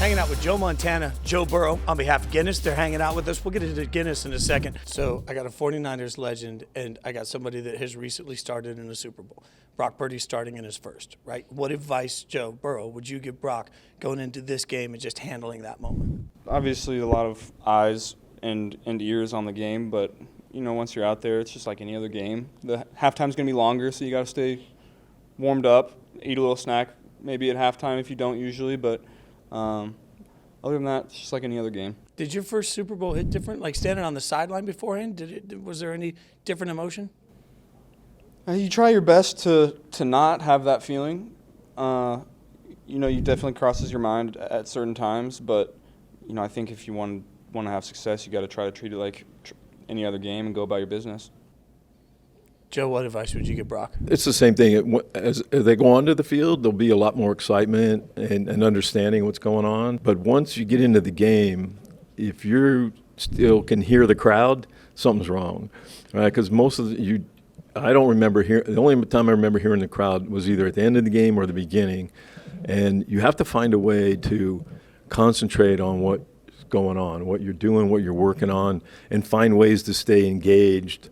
hanging out with Joe Montana, Joe Burrow on behalf of Guinness. They're hanging out with us. We'll get into Guinness in a second. So I got a 49ers legend, and I got somebody that has recently started in the Super Bowl. Brock Purdy starting in his first, right? What advice, Joe Burrow, would you give Brock going into this game and just handling that moment? Obviously, a lot of eyes and ears on the game, but you know, once you're out there, it's just like any other game. The halftime's going to be longer, so you got to stay warmed up, eat a little snack maybe at halftime if you don't usually, but other than that, it's just like any other game. Did your first Super Bowl hit different? Like standing on the sideline beforehand, was there any different emotion? You try your best to not have that feeling. You know, you definitely crosses your mind at certain times, but you know, I think if you want to have success, you got to try to treat it like any other game and go about your business. Joe, what advice would you give Brock? It's the same thing. As they go onto the field, there'll be a lot more excitement and understanding what's going on. But once you get into the game, if you still can hear the crowd, something's wrong, right? Because most of I don't remember hearing. The only time I remember hearing the crowd was either at the end of the game or the beginning, and you have to find a way to concentrate on what's going on, what you're doing, what you're working on, and find ways to stay engaged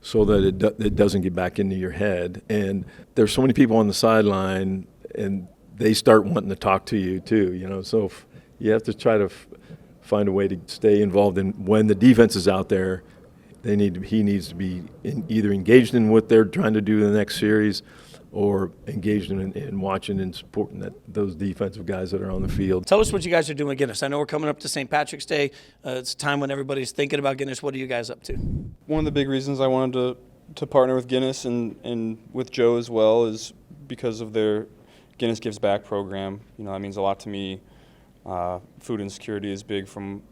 so that it doesn't get back into your head. And there's so many people on the sideline, and they start wanting to talk to you too, you know. So you have to try to find a way to stay involved in when the defense is out there. He needs to be either engaged in what they're trying to do in the next series or engaged in watching and supporting those defensive guys that are on the field. Tell us what you guys are doing at Guinness. I know we're coming up to St. Patrick's Day. It's a time when everybody's thinking about Guinness. What are you guys up to? One of the big reasons I wanted to partner with Guinness and with Joe as well is because of their Guinness Gives Back program. You know, that means a lot to me. Food insecurity is big from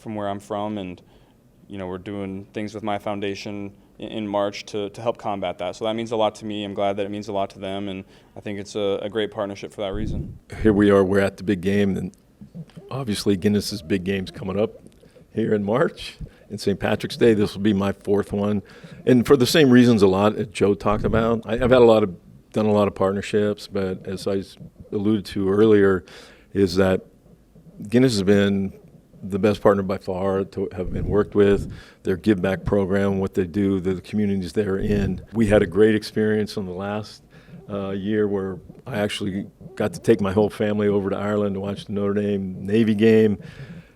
where I'm from, and you know, we're doing things with my foundation in March to help combat that. So that means a lot to me. I'm glad that it means a lot to them, and I think it's a great partnership for that reason. Here we are, we're at the big game, and obviously Guinness's big game's coming up here in March. In St. Patrick's Day, this will be my fourth one. And for the same reasons a lot that Joe talked about, I've done a lot of partnerships, but as I alluded to earlier, is that Guinness has been the best partner by far to have been worked with. Their give back program, what they do, the communities they're in. We had a great experience on the last year where I actually got to take my whole family over to Ireland to watch the Notre Dame Navy game.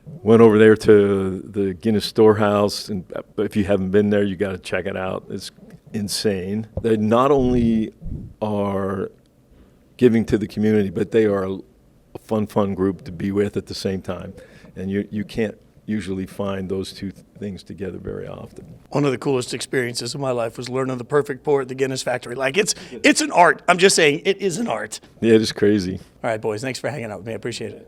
Went over there to the Guinness Storehouse, and if you haven't been there, you got to check it out. It's insane. They not only are giving to the community, but they are a fun group to be with at the same time. And you can't usually find those two things together very often. One of the coolest experiences of my life was learning the perfect pour at the Guinness factory. Like, it's an art. I'm just saying, it is an art. Yeah, it is crazy. All right, boys, thanks for hanging out with me. I appreciate it.